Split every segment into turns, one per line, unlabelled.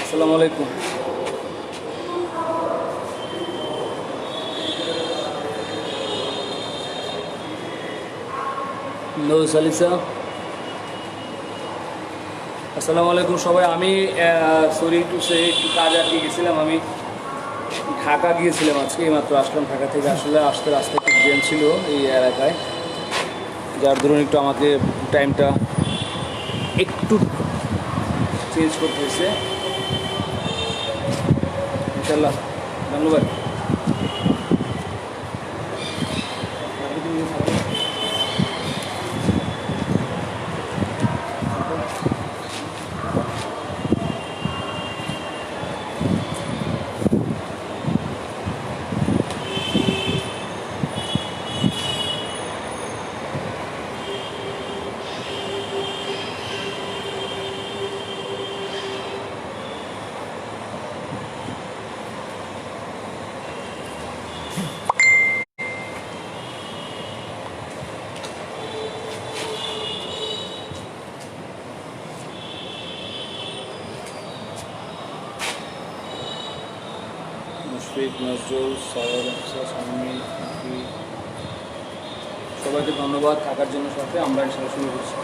আসসালামু আলাইকুম। সালিসা, আসসালামু আলাইকুম সবাই। আমি সরি টু সে একটু কাজ আটকে গেছিলাম। আমি ঢাকা গিয়েছিলাম, আজকে মাত্র আসলাম ঢাকা থেকে। আসলে আসতে রাস্তায় একটু জ্যাম ছিল এই এলাকায়, যার ধরুন একটু আমাকে টাইমটা একটু চেঞ্জ করতে হয়েছে। ইনশাল্লাহ, ধন্যবাদ। মুশফিক, নজরুল, সৈয়দ, শামী, সবাইকে ধন্যবাদ থাকার জন্য সাথে। আমরা ইনশাআল্লাহ শুরু করছি।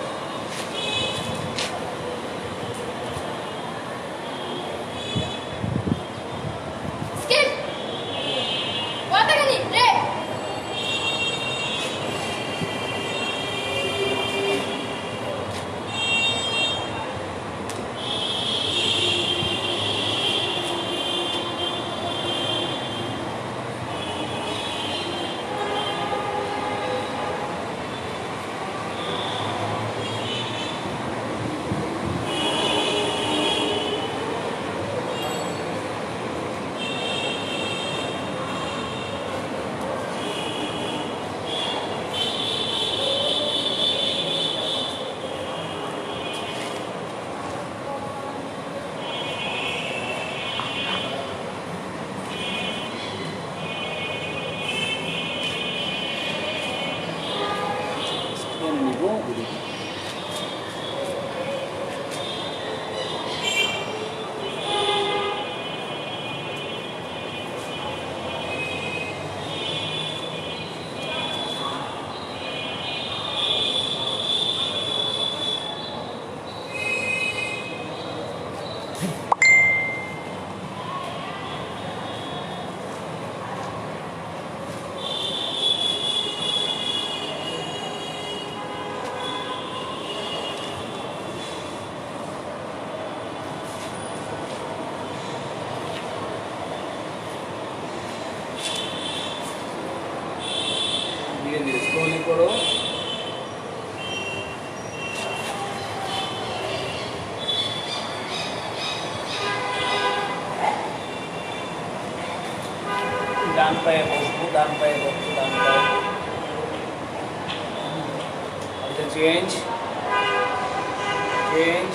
স্ক্রলিং করো। ডান পায়ে বসবো, ডান পায়ে বসবো, ডান পায়ে চেঞ্জ চেঞ্জ।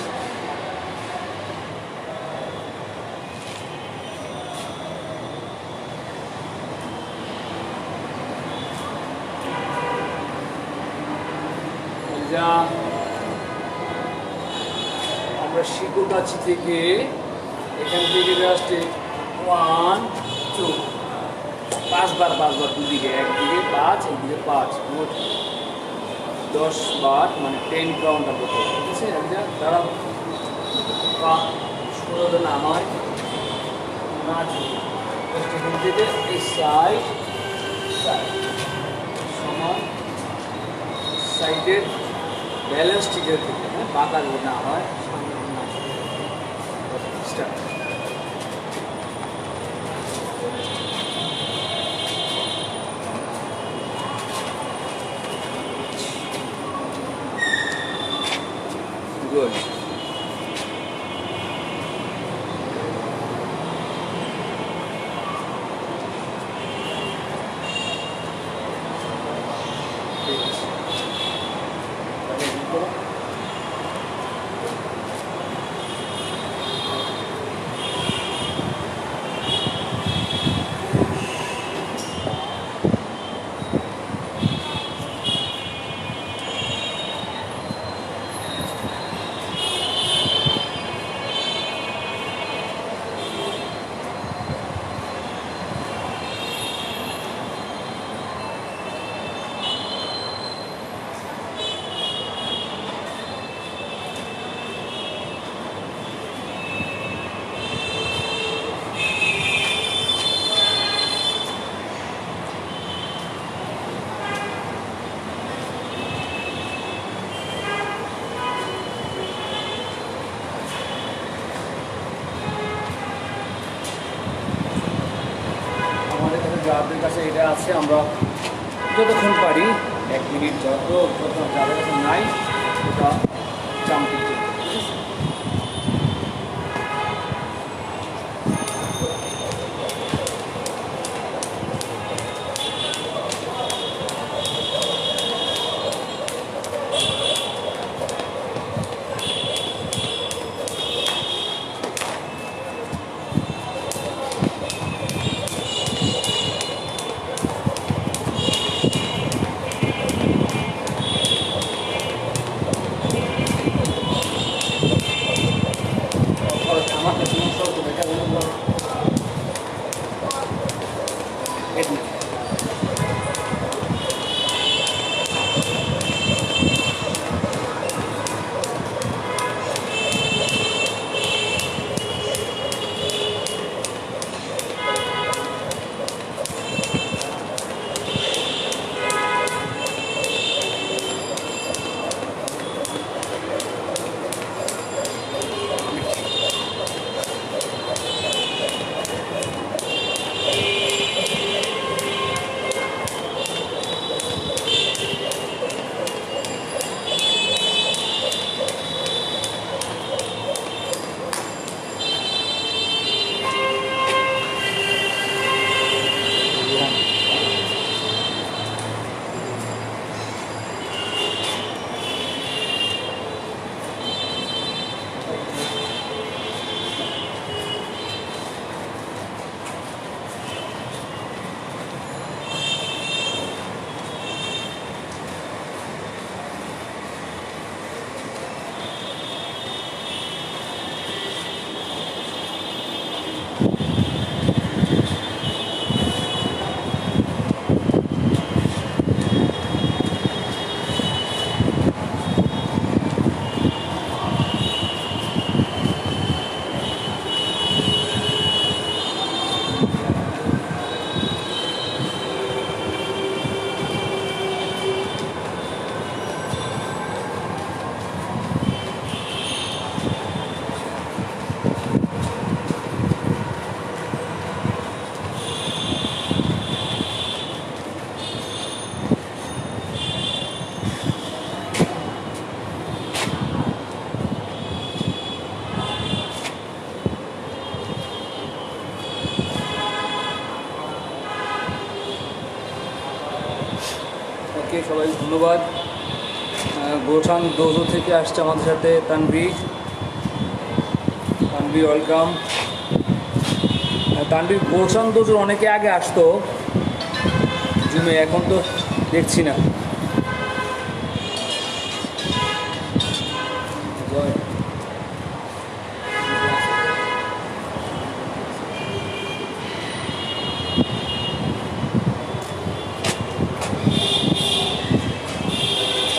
আমরা শিকোগাছি থেকে এখান থেকে জাস্ট 1 2 5 বার দুদিকে, একদিকে 5 একদিকে 5, মোট 10 বার, মানে 10 কাউন্ট করতে হবে। ঠিক আছে, তারা ষোলো না হয় না, এখান থেকে এই সাইড সমান সাইডের ব্যালেন্স ঠিক আছে, হ্যাঁ, বাঁকা যদি না হয়। স্টার্ট। আমাদের কাছে যাদের কাছে এটা আছে আমরা যতক্ষণ পারি 1 মিনিট যতক্ষণ যাদের কাছে নাই ওটা জাম্পিং ঠিক আছে। আমার কাছে সব দেখা গেল ওকে, সবাই ধন্যবাদ। গোঠান দোজো থেকে আসছে আমাদের সাথে তানভি ওয়েলকাম। তানভীর গোঠান দোজোর অনেকে আগে আসতো জুমে, এখন তো দেখছি না।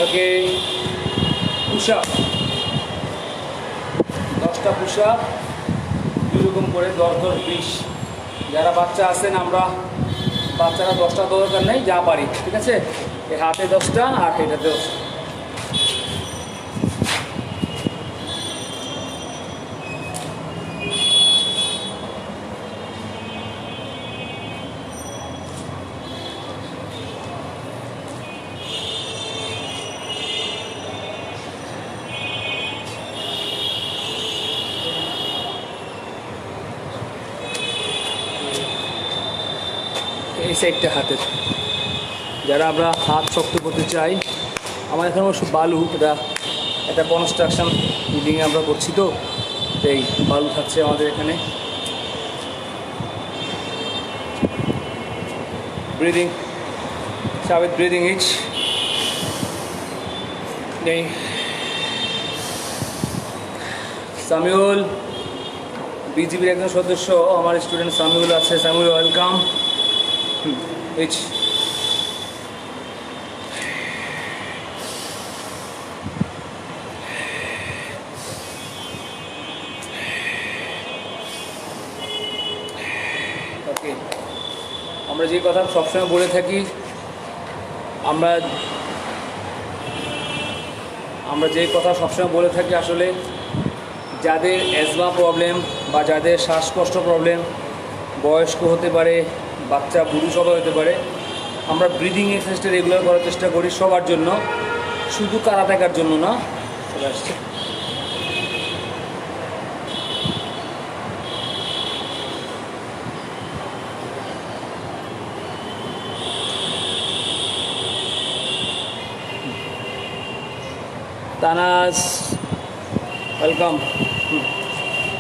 ওকে, পুশ আপ 10টা পুশ আপ 2 রকম করে 10 10 20। যারা বাচ্চা আছেন, আমরা বাচ্চারা 10টা দরকার নেই, যা পারি, ঠিক আছে। এই হাতে 10টা আর এটাতে 10টা। এই সাইডটা হাতের, যারা আমরা হাত শক্ত করতে চাই। আমার এখানে অবশ্য বালু, এটা একটা কনস্ট্রাকশন বিল্ডিংয়ে আমরা করছি, তো এই বালু থাকছে আমাদের এখানে। ব্রিদিং, সাবিত ব্রিদিং ইচ নেই। সামিউল বিজিবির একজন সদস্য, আমার স্টুডেন্ট সামিউল আছে। সামিউল ওয়েলকাম। ইচ ওকে, আমরা যে কথা সবসময় বলে থাকি, আমরা যে কথা সবসময় বলে থাকি, আসলে যাদের অ্যাজমা প্রবলেম বা যাদের শ্বাসকষ্ট প্রবলেম, বয়স্ক হতে পারে, বাচ্চা বুড়ো সবাই হতে পারে। আমরা ব্রিদিং এক্সারসাইজটা রেগুলার করার চেষ্টা করি সবার জন্য, শুধু কারাটেকার জন্য না। চলে আসছে। তানাজ ওয়েলকাম।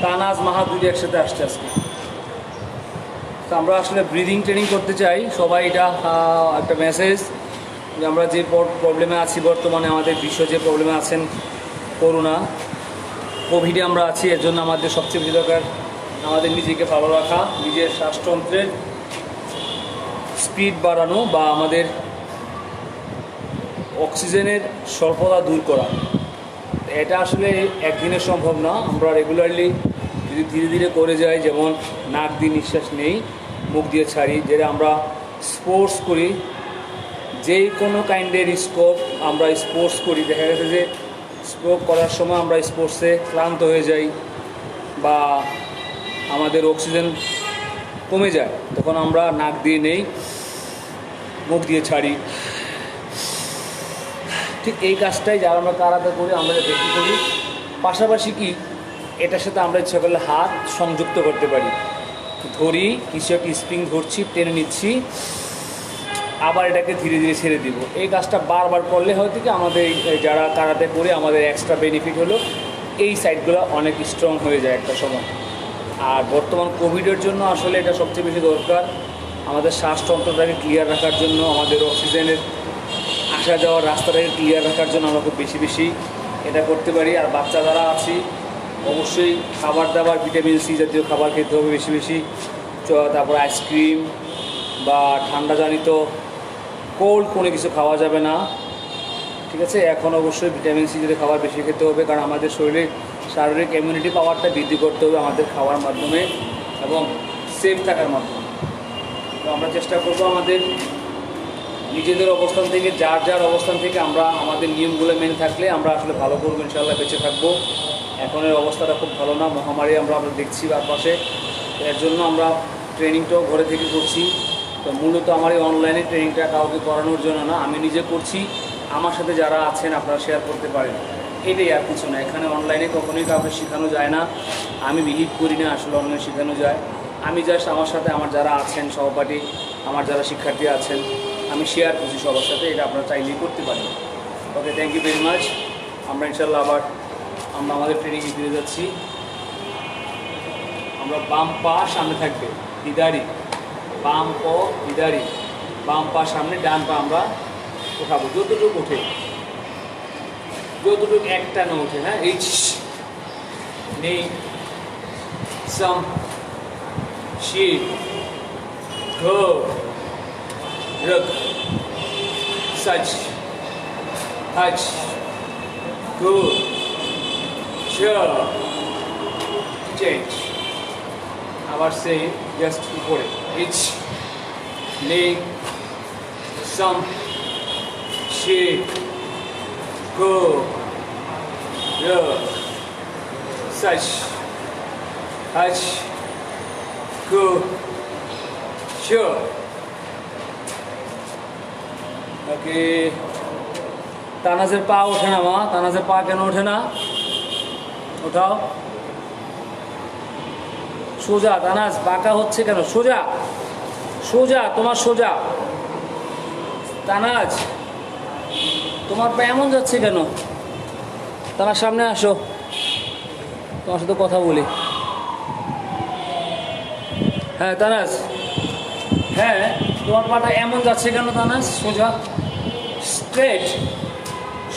তানাজ মাহা দুটি একসাথে আসছে আজকে। তো আমরা আসলে ব্রিদিং ট্রেনিং করতে চাই সবাই। এটা একটা মেসেজ যে আমরা যে প্রবলেমে আছি বর্তমানে, আমাদের বিশ্ব যে প্রবলেমে আছেন, করোনা কোভিডে আমরা আছি, এর জন্য আমাদের সবচেয়ে বেশি দরকার আমাদের নিজেকে ভালো রাখা, নিজের শ্বাসতন্ত্রের স্পিড বাড়ানো বা আমাদের অক্সিজেনের স্বল্পতা দূর করা। এটা আসলে একদিনে সম্ভব না। আমরা রেগুলারলি যদি ধীরে ধীরে করে যাই, যেমন নাক দিয়ে নিঃশ্বাস নেই, মুখ দিয়ে ছাড়ি, যেটা আমরা স্পোর্টস করি, যেই কোনো কাইন্ডের স্কোপ আমরা স্পোর্টস করি, দেখা গেছে যে স্পোর্ট করার সময় আমরা স্পোর্টসে ক্লান্ত হয়ে যাই বা আমাদের অক্সিজেন কমে যায়, তখন আমরা নাক দিয়ে নেই, মুখ দিয়ে ছাড়ি। ঠিক এই কাজটাই যারা আমরা কারাতে করি, আমরা দেখি করি। পাশাপাশি কি এটার সাথে আমরা ইচ্ছা করলে হাত সংযুক্ত করতে পারি, ধরি কিছু একটা স্প্রিং ধরছি, টেনে নিচ্ছি, আবার এটাকে ধীরে ধীরে ছেড়ে দিব। এই কাজটা বারবার করলে হয়তো কি আমাদের যারা কারাতে করে আমাদের এক্সট্রা বেনিফিট হলো এই সাইডগুলো অনেক স্ট্রং হয়ে যায় একটা সময়। আর বর্তমান কোভিডের জন্য আসলে এটা সবচেয়ে বেশি দরকার, আমাদের শ্বাসতন্ত্রটাকে ক্লিয়ার রাখার জন্য, আমাদের অক্সিজেনের আসা যাওয়ার রাস্তাটাকে ক্লিয়ার রাখার জন্য আমরা খুব বেশি বেশি এটা করতে পারি। আর বাচ্চা যারা আছি অবশ্যই খাবার দাবার, ভিটামিন সি জাতীয় খাবার খেতে হবে বেশি বেশি। তারপর আইসক্রিম বা ঠান্ডাজনিত কোল্ড কোনো কিছু খাওয়া যাবে না, ঠিক আছে। এখন অবশ্যই ভিটামিন সি জাতীয় খাবার বেশি খেতে হবে, কারণ আমাদের শরীরে শারীরিক ইমিউনিটি পাওয়ারটা বৃদ্ধি করতে হবে আমাদের খাওয়ার মাধ্যমে এবং সেফ থাকার মাধ্যমে। তো আমরা চেষ্টা করবো আমাদের নিজেদের অবস্থান থেকে, যার যার অবস্থান থেকে আমরা আমাদের নিয়মগুলো মেনে থাকলে আমরা আসলে ভালো করবো, ইনশাআল্লাহ বেঁচে থাকবো। এখনের অবস্থাটা খুব ভালো না, মহামারী আমরা দেখছি আশপাশে। এর জন্য আমরা ট্রেনিংটাও ঘরে থেকে করছি। তো মূলত আমার এই অনলাইনে ট্রেনিংটা কাউকে করানোর জন্য না, আমি নিজে করছি, আমার সাথে যারা আছেন আপনারা শেয়ার করতে পারেন, এটাই আর কিছু না। এখানে অনলাইনে কখনোই কাউকে শেখানো যায় না, আমি বিলিভ করি না আসলে অনলাইনে শেখানো যায়। আমি জাস্ট আমার সাথে আমার যারা আছেন সহপাঠী, আমার যারা শিক্ষার্থী আছেন, আমি শেয়ার করছি সবার সাথে, এটা আপনারা চাইলেই করতে পারেন। ওকে, থ্যাংক ইউ ভেরি মাচ। আমরা ইনশাল্লাহ আবার আমরা আমাদের ট্রেনিংয়ে ফিরে যাচ্ছি। আমরা বাম পা সামনে থাকবে, হিদারি, বাম পা হিদারি, বাম পা সামনে, ডান পা আমরা উঠাবো যতটুকু ওঠে, যতটুকু একটা না ওঠে। হ্যাঁ, এইচ নেই, সাম শি ঘ রক সচ হচ গো চ চেঞ্জ। আবার সেই জাস্ট উপরে, এইচ নেই, সাম শি ঘ রক সচ হচ গো চ। ওকে, তানাজের পা ওঠে না মা, তানাজের পা কেন ওঠে না? ওঠাও সোজা। তানাজ বাঁকা হচ্ছে কেন? সোজা সোজা, তোমার সোজা। তানাজ তোমার পা এমন যাচ্ছে কেন? তানার সামনে আসো, তোমার সাথে কথা বলি। হ্যাঁ তানাজ, হ্যাঁ তোমার পাটা এমন যাচ্ছে কেন? তানাজ সোজা, স্ট্রেট,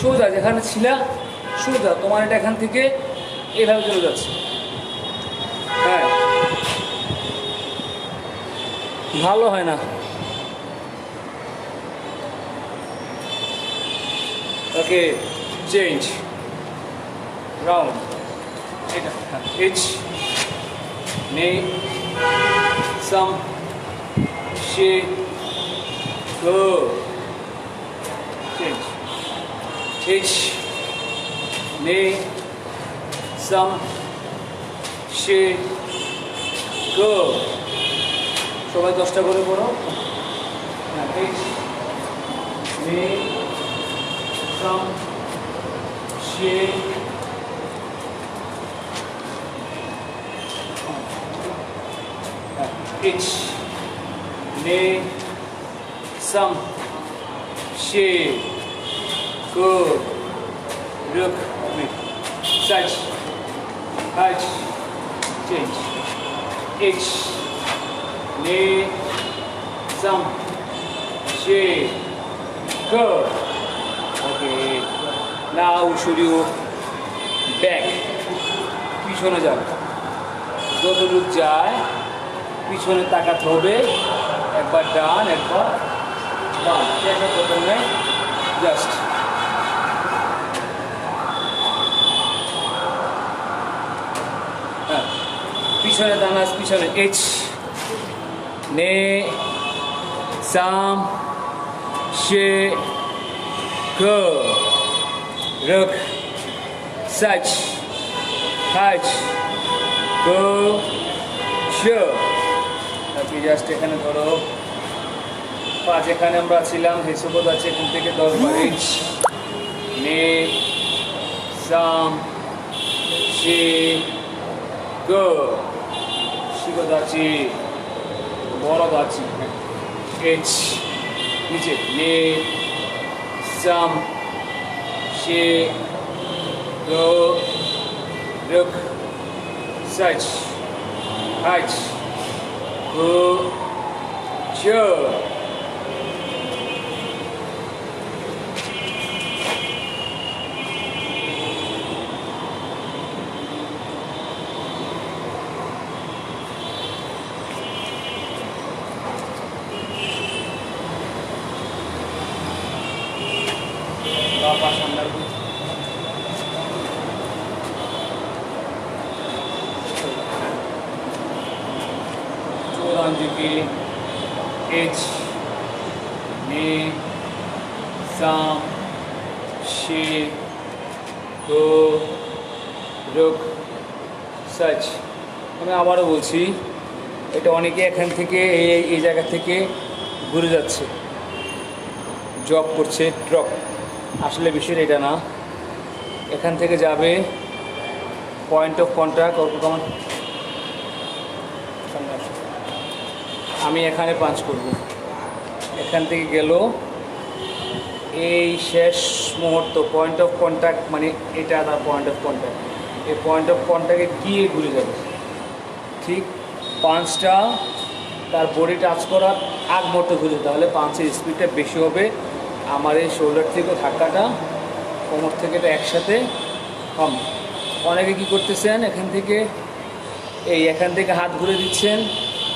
সোজা, যেখানে ছিলা সোজা। তোমার এটা এখান থেকে এভাবে চলে যাচ্ছে। হ্যাঁ, ভালো হয় না। ওকে, চেঞ্জ রাউন্ড। এটা এইচ নেই, সাম শি গো চেঞ্জ। এইচ নেই, সাম শি গো সবাই 10টা করে করো। এইচ নে সাম শে এইচ নে সাম শে কো রুক সাচ হাচ চেঞ্জ এইচ নে সাম শে কো। ওকে, নাও শুরু ব্যাক, পিছনে যাবে, যতটুক যায় পিছনে তাকাতে হবে, একবার ডান একবার বাম, চেষ্টা করতে হবে জাস্ট। হ্যাঁ, পিছনে দানাস, পিছনে এইচ নে সাম শে কো রুক সাচ হাচ কো শো। আপনি জাস্ট এখানে ধরো 5, এখানে আমরা ছিলাম হেসুবোধ আছে, এখান থেকে 10 বার এইচ নে সাম শে কো শিখো দাচি বড় দাচি এইচ নিচে নে সাম শে কো রুক such Hutch co show. Bapak sandal bu. Curan juga H ne sam she go ruk such। আমি আবারও বলছি, এটা অনেকে এখান থেকে এই জায়গা থেকে ঘুরে যাচ্ছে, জব করছে, ড্রপ। আসলে বিষয়টা এটা না, এখান থেকে যাবে পয়েন্ট অফ কন্ট্যাক্ট। আমি এখানে পাঞ্চ করব, এখান থেকে গেল এই শেষ মুহূর্ত পয়েন্ট অফ কন্ট্যাক্ট, মানে এটা তার পয়েন্ট অফ কন্ট্যাক্ট। এই পয়েন্ট অফ কন্ট্যাক্টে গিয়ে ঘুরে যাবে, ঠিক পাঞ্চটা তার বডি টাচ করার আগ মুহূর্তে ঘুরে, তাহলে পাঞ্চের স্পিডটা বেশি হবে। আমার এই শোল্ডার থেকে ধাক্কাটা, কোমর থেকে এটা একসাথে কম। অনেকে কী করতেছেন, এখান থেকে হাত ঘুরে দিচ্ছেন,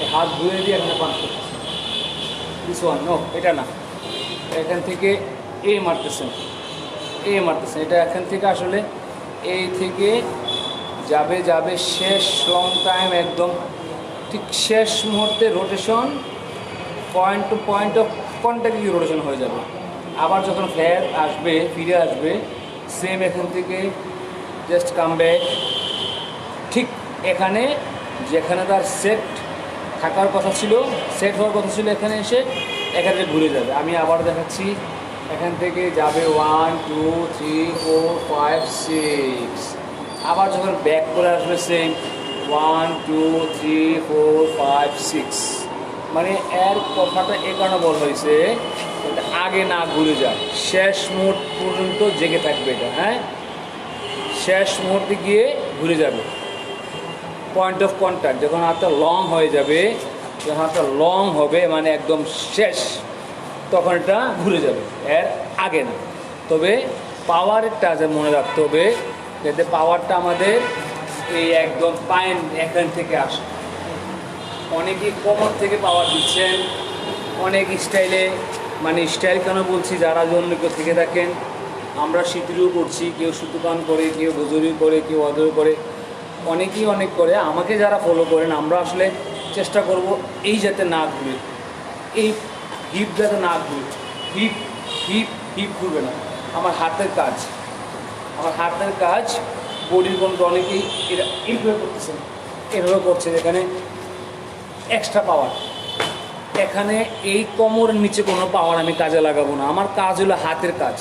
এই হাত ঘুরে দিয়ে এখানে পাঞ্চ করতেছেন। দিস ওয়ান নো, এটা না, এখান থেকে মারতেছেন, এটা এখান থেকে আসলে এই থেকে যাবে শেষ লং টাইম, একদম ঠিক শেষ মুহূর্তে rotation, point to point of contact দিয়ে রোটেশন হয়ে যাবে। আবার যখন ফিরে আসবে সেম এখান থেকে জাস্ট কাম ব্যাক, ঠিক এখানে যেখানে তার সেট থাকার কথা ছিল, সেট হওয়ার কথা ছিল, এখানে এসে এখানে ঘুরে যাবে। আমি আবার দেখাচ্ছি, এখান থেকে যাবে 1 2 3 4 5 6, আবার যখন ব্যাক করে আসবে সেম 1 2 3 4 5 6। মানে এর কথাটা এ কারণে বলা হয়েছে, এটা আগে না ঘুরে যায়, শেষ মুহূর্ত পর্যন্ত জেগে থাকবে এটা। হ্যাঁ, শেষ মুহূর্তে গিয়ে ঘুরে যাবে পয়েন্ট অফ কন্ট্যাক্ট। যখন হাতটা লং হয়ে যাবে, যখন হাতটা লং হবে মানে একদম শেষ, তখন এটা ঘুরে যাবে, এর আগে না। তবে পাওয়ারটা যে মনে রাখতে হবে, যাতে পাওয়ারটা আমাদের এই একদম পায়ের এখান থেকে আসে। অনেকেই কোমর থেকে পাওয়ার দিচ্ছেন, অনেক স্টাইলে, মানে স্টাইল কেন বলছি, যারা জন্য কেউ থেকে থাকেন, আমরা শীতরিও করছি, কেউ সুতুকান করে, কেউ ভজুরি করে, কেউ অদর করে, অনেকেই অনেক করে। আমাকে যারা ফলো করেন, আমরা আসলে চেষ্টা করব এই যাতে না ঘুরে, এই হিপ যাতে না ঘুরে, হিপ ঘুরবে না। আমার হাতের কাজ বডির কোন অনেকেই এরা এইভাবে করতেছেন, এভাবে করছে, যেখানে এক্সট্রা পাওয়ার এখানে এই কোমরের নিচে কোনো পাওয়ার আমি কাজে লাগাবো না, আমার কাজ হলো হাতের কাজ।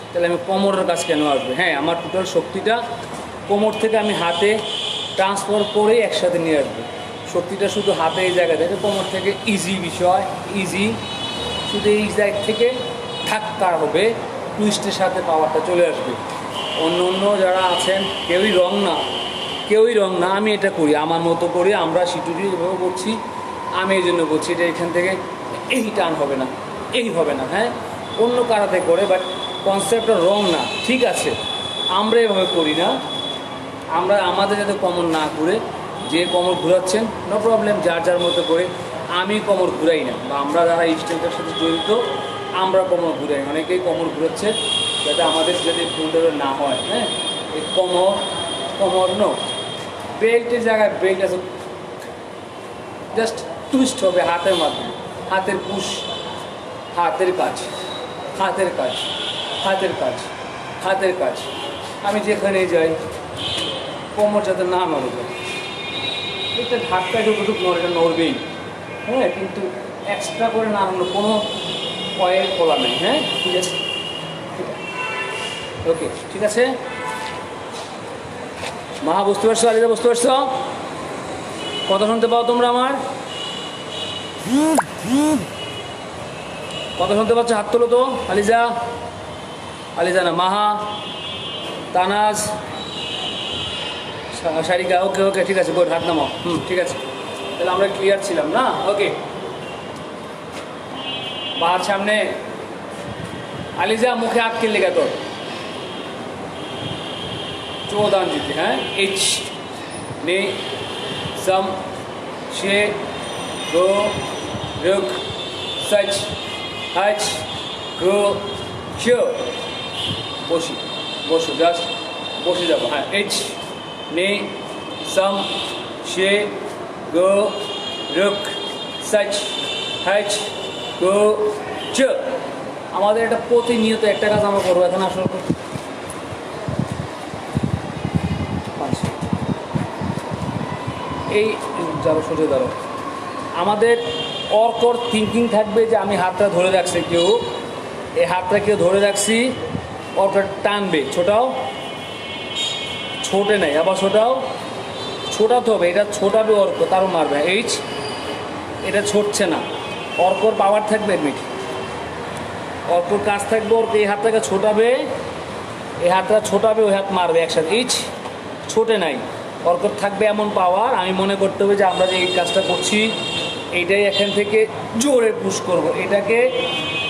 তাহলে আমি কোমরের কাজ কেন আসবে? হ্যাঁ, আমার টোটাল শক্তিটা কোমর থেকে আমি হাতে ট্রান্সফার করে একসাথে নিয়ে আসবো। শক্তিটা শুধু হাতে এই জায়গা থেকে, কোমর থেকে ইজি বিষয়, ইজি, শুধু এই জায়গা থেকে ধাক্কা হবে, টুইস্টের সাথে পাওয়ারটা চলে আসবে। অন্য অন্য যারা আছেন কেউই রং না, কেউই রং না, আমি এটা করি আমার মতো করি, আমরা সিটুটি এভাবে করছি, আমি এই জন্য করছি। এটা এখান থেকে এই টান হবে না, এই হবে না। হ্যাঁ, অন্য কারাতে করে, বাট কনসেপ্টটা রং না, ঠিক আছে। আমরা এভাবে করি না, আমরা আমাদের যাতে কমর না ঘুরে, যে কমর ঘুরাচ্ছেন নো প্রবলেম, যার যার মতো করে। আমি কমর ঘুরাই না, বা আমরা যারা স্টাইলটার সাথে জড়িত আমরা কমর ঘুরাই। অনেকেই কমর ঘুরাচ্ছে যাতে আমাদের যাতে ভুলটা না হয়। হ্যাঁ, এই কমর নো, বেল্টের জায়গায় বেল্ট আছে, জাস্ট টুইস্ট হবে হাতের মাধ্যমে, হাতের পুশ, হাতের কাজ, হাতের কাজ, হাতের কাজ, হাতের কাজ। আমি যেখানে যাই কোমর যাতে না নড়ে যায়, এটা ধাক্কা যতটুকু নড়ে, এটা নড়বেই। হ্যাঁ, কিন্তু এক্সট্রা করে না হলো কোনো পয়ের খোলা নেই। হ্যাঁ, ঠিক আছে, ওকে, ঠিক আছে। মা বুঝতে পারছো? আলিদা বুঝতে পারছো? কথা শুনতে পাও তোমরা আমার? কথা শুনতে পাচ্ছ? হাত তোলো তো। আলিজা, আলিজা না, মাহা, তানাজ, সারিকা, ওকে ওকে, ঠিক আছে, গুড, হাত নামাও। ঠিক আছে, তাহলে আমরা ক্লিয়ার ছিলাম না? ওকে, বাহার সামনে। আলিজা, মুখে হাত কিনলে গে তোর? চোদান দিতে। হ্যাঁ, এইচ নে সম শে গো রুক সচ হাচ গো শো। বসি, বসো, জাস্ট বসে যাবো। হ্যাঁ, এইচ নে সম শে গো রুক সচ হাচ গো শো। আমাদের এটা প্রতিনিয়ত একটা কাজ আমরা করবো। এখন আসলে এই যারা সোজা দাঁড়ো, আমাদের অর্কর থিঙ্কিং থাকবে যে আমি হাতটা ধরে রাখছি, কেউ এই হাতটা কেউ ধরে রাখছি, অর্কটা টানবে, ছোটাও, ছোটে নাই, আবার ছোটাও, ছোটাতে হবে, এটা ছোটাবে অর্ক, তারও মারবে। এইচ, এটা ছুটছে না, অর্কর পাওয়ার থাকবে, এডমিট, অর্কর কাজ থাকবে, অর্ক এই হাতটাকে ছোটাবে, এই হাতটা ছোটাবে, ওই হাত মারবে একসাথে। এইচ, ছোটে নাই, অর্কর থাকবে এমন পাওয়ার। আমি মনে করতে হবে যে আমরা যে এই কাজটা করছি এইটাই এখান থেকে জোরে পুশ করব, এটাকে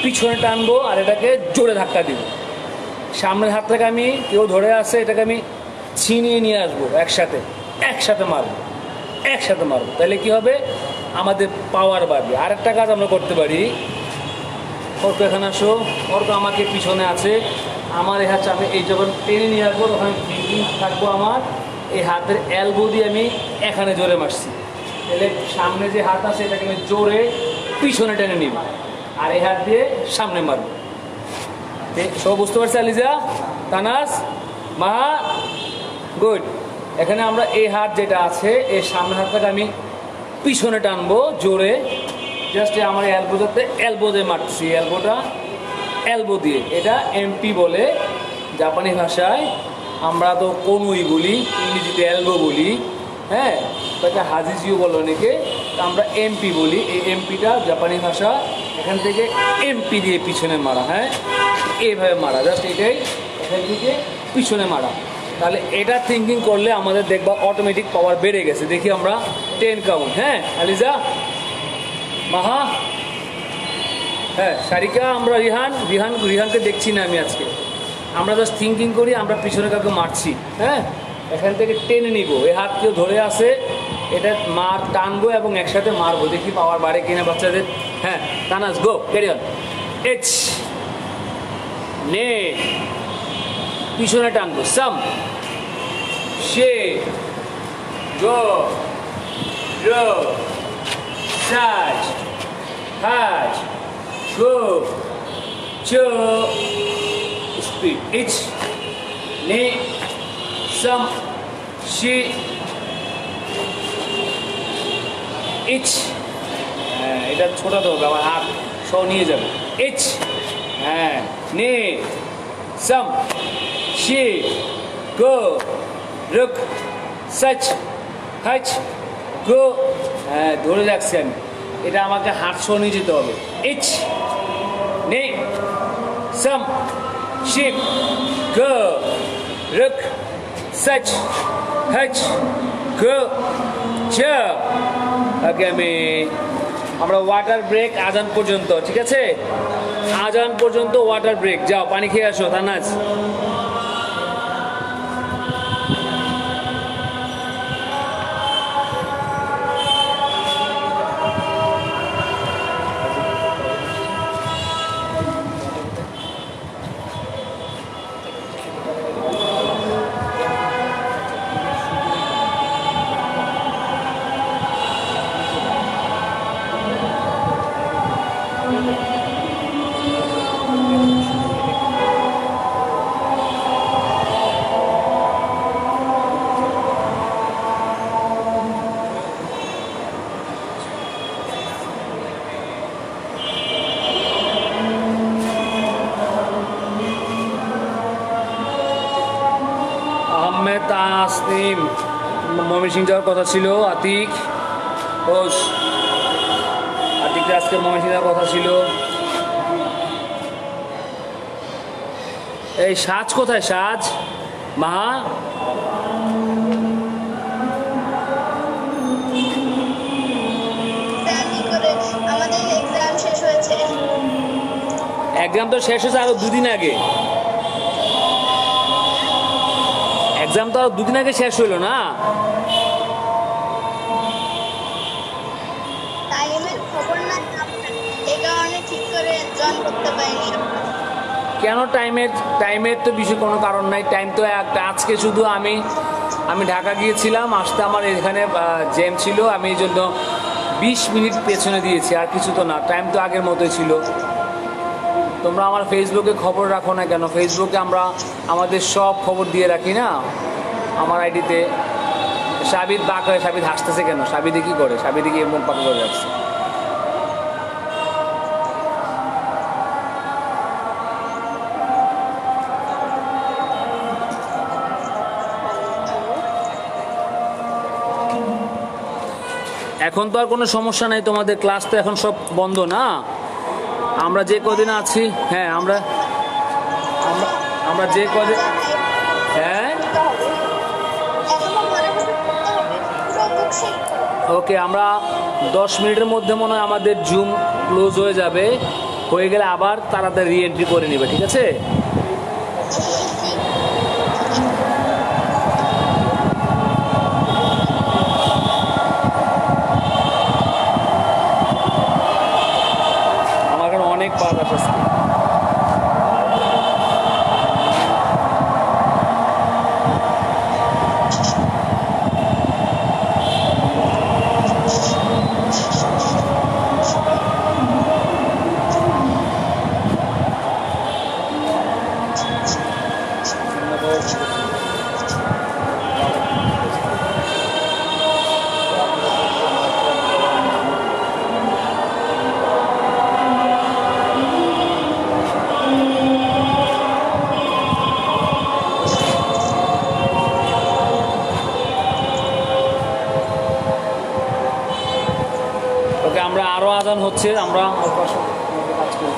পিছনে টানবো আর এটাকে জোরে ধাক্কা দিব। সামনের হাতটাকে আমি কেউ ধরে আসে, এটাকে আমি ছিনিয়ে নিয়ে আসবো, একসাথে একসাথে মারবো, একসাথে মারবো। তাহলে কি হবে? আমাদের পাওয়ার বাড়বে। আরেকটা কাজ আমরা করতে পারি, অর্ক এখানে আসো, অর্ক আমাকে পিছনে আছে, আমার এই হাত আমি এই যখন টেনে নিয়ে আসবো তখন থাকবো আমার এই হাতের এলবো দিয়ে আমি এখানে জোরে মারছি, তাহলে সামনে যে হাত আছে এটাকে আমি জোরে পিছনে টেনে নিব, আর এই হাত দিয়ে সামনে মারব। সব বুঝতে পারছি? আলিজা, তানাস, মাহা, গুড। এখানে আমরা এই হাত যেটা আছে এই সামনের হাতটাকে আমি পিছনে টানবো জোরে, জাস্ট আমার এলবোতে এলবো দিয়ে মারছি, এলবোটা এলবো দিয়ে। এটা এমপি বলে জাপানি ভাষায়, আমরা তো কনুই বলি, ইংরেজিতে এলবো বলি। হ্যাঁ, এটা হাজিজিও বলে অনেকে, আমরা এমপি বলি। এই এমপিটা জাপানি ভাষা, এখান থেকে এমপি দিয়ে পিছনে মারা। হ্যাঁ, এইভাবে মারা, জাস্ট এটাই এখান থেকে পিছনে মারা। তাহলে এটা থিঙ্কিং করলে আমাদের দেখবা অটোমেটিক পাওয়ার বেড়ে গেছে। দেখি আমরা 10 কাউন্ট। হ্যাঁ, আলিজা, মাহা, হ্যাঁ, সারিকা, আমরা রিহানকে দেখছি না আমি আজকে। আমরা জাস্ট থিঙ্কিং করি, আমরা পিছনে কাউকে মারছি। হ্যাঁ, এখান থেকে টেনে নিব, এই হাত কেউ ধরে আসে, এটা টানবো এবং একসাথে মারবো। দেখি পাওয়ার বাড়ে কিনা বাচ্চাদের। হ্যাঁ, তানাস, গো, ক্যারি অন। এইচ নে, পিছনে টানবো, সাম শে গো রো সাজ হাজ গো চো। স্পিড, এইচ নে সাম শে এইচ। এটা এটা ছোটাতে হবে, আমার হাত সহ নিয়ে যাবে। এইচ, হ্যাঁ, নে সাম শি গো রুক সচ হচ গো, হ্যাঁ ধরে রাখছি আমি, এটা আমাকে হাত সহ নিয়ে যেতে হবে। এইচ নে সাম শিপ গো রুক সচ হচ গো চ। ওকে, আমরা ওয়াটার ব্রেক আজান পর্যন্ত, ঠিক আছে? আজান পর্যন্ত ওয়াটার ব্রেক, যাও পানি খেয়ে আসো তানাজ। আহমেদ তাসনিম ময়মনসিংহ যাওয়ার কথা ছিল। আতিক ঘোষ, আতিকটা আজকে ময়মনসিংহ যাওয়ার কথা ছিল। এই সাজ কোথায়? সাজ মাহা,
আমাদের এক্সাম শেষ হয়েছে।
এক্সাম তো শেষ হয়েছে আরো দুদিন আগে, এক্সাম তো আরো দুদিন আগে শেষ হইলো না।
টাইমের খবর না, এই কারণে ঠিক করে জয়েন করতে পারিনি।
কেন টাইমের তো বিষয় কোনো কারণ নাই। টাইম তো একটা, আজকে শুধু আমি ঢাকা গিয়েছিলাম, আসতে আমার এখানে জ্যাম ছিল, আমি এই জন্য 20 মিনিট পেছনে দিয়েছি, আর কিছু তো না। টাইম তো আগের মতোই ছিল। তোমরা আমার ফেসবুকে খবর রাখো না কেন? ফেসবুকে আমরা আমাদের সব খবর দিয়ে রাখি না আমার আইডিতে। সাবিদ বাঁক হয়ে, সাবিদ হাসতেছে কেন? সাবিদে কি করে? সাবিদে কি এমন পাকা করে রাখছে? এখন তো আর কোনো সমস্যা নাই, তোমাদের ক্লাস তো এখন সব বন্ধ না। আমরা যে কদিন আছি, হ্যাঁ আমরা যে কদিন, হ্যাঁ ওকে, আমরা 10 মিনিটের মধ্যে মনে হয় আমাদের জুম ক্লোজ হয়ে যাবে, হয়ে গেলে আবার তাড়াতাড়ি রিএন্ট্রি করে নেবে, ঠিক আছে? আমার এখানে অনেক বাতাস আছে। ওকে, আমরা আরও আজান হচ্ছে, আমরা কাজ করি।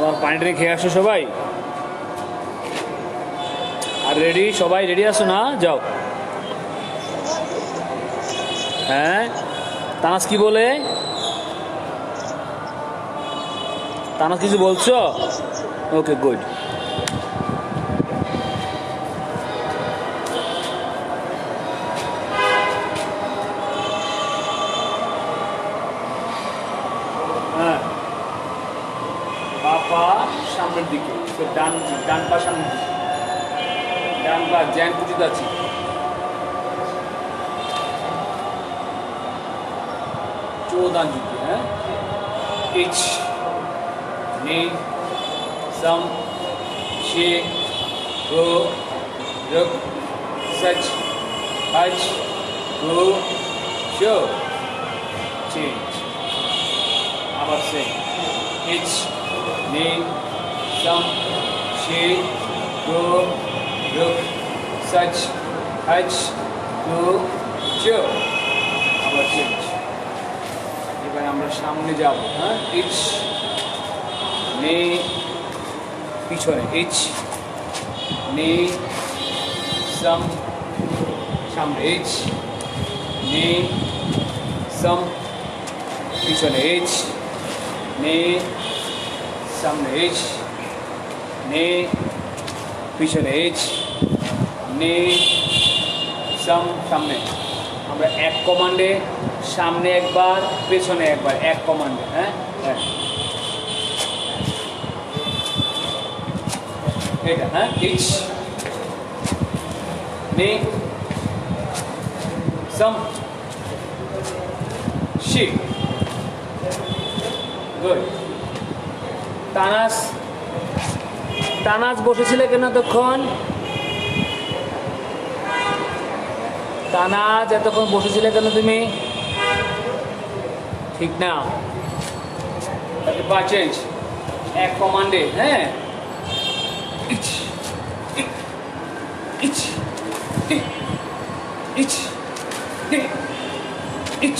তোমার পানি টানি খেয়ে আসো সবাই। আর রেডি, সবাই রেডি আছো না? যাও। হ্যাঁ, তানাস কি বলে? তানাস কিছু বলছো? ওকে, গুড। হ্যাঁ, বাপা সামনের দিকে, তো ডান পা সামনের দিকে, ডান পা জ্যান কুচিতে আছি। চৌদান দিকে, হ্যাঁ, ইচ নি সম শে গো রুক সচ হজ গো শো চেঞ্জ। আবার সে ইচ নি সম শে গো রুক সচ হজ গো শো। আবার চেঞ্জ। এবার আমরা সামনে যাব, হ্যাঁ, ইচ নে পিছনে, ইচ নে সাম সামনে, ইচ নে সাম পিছনে, ইচ নে সামনে, ইচ নে পিছনে, ইচ নে সাম সামনে। আমরা এক কমান্ডে সামনে একবার পেছনে একবার, এক কমান্ডে, হ্যাঁ হ্যাঁ এটা, হ্যাঁ, ইচ নে সাম শি। গুড। তানাস, তানাস বসেছিলে কেন তখন? তানাজ এতক্ষণ বসেছিলে কেন তুমি? ঠিক না, বা চেঞ্জ এক কমান্ডে, হ্যাঁ, ইচ ইচ ইচ ইচ ইচ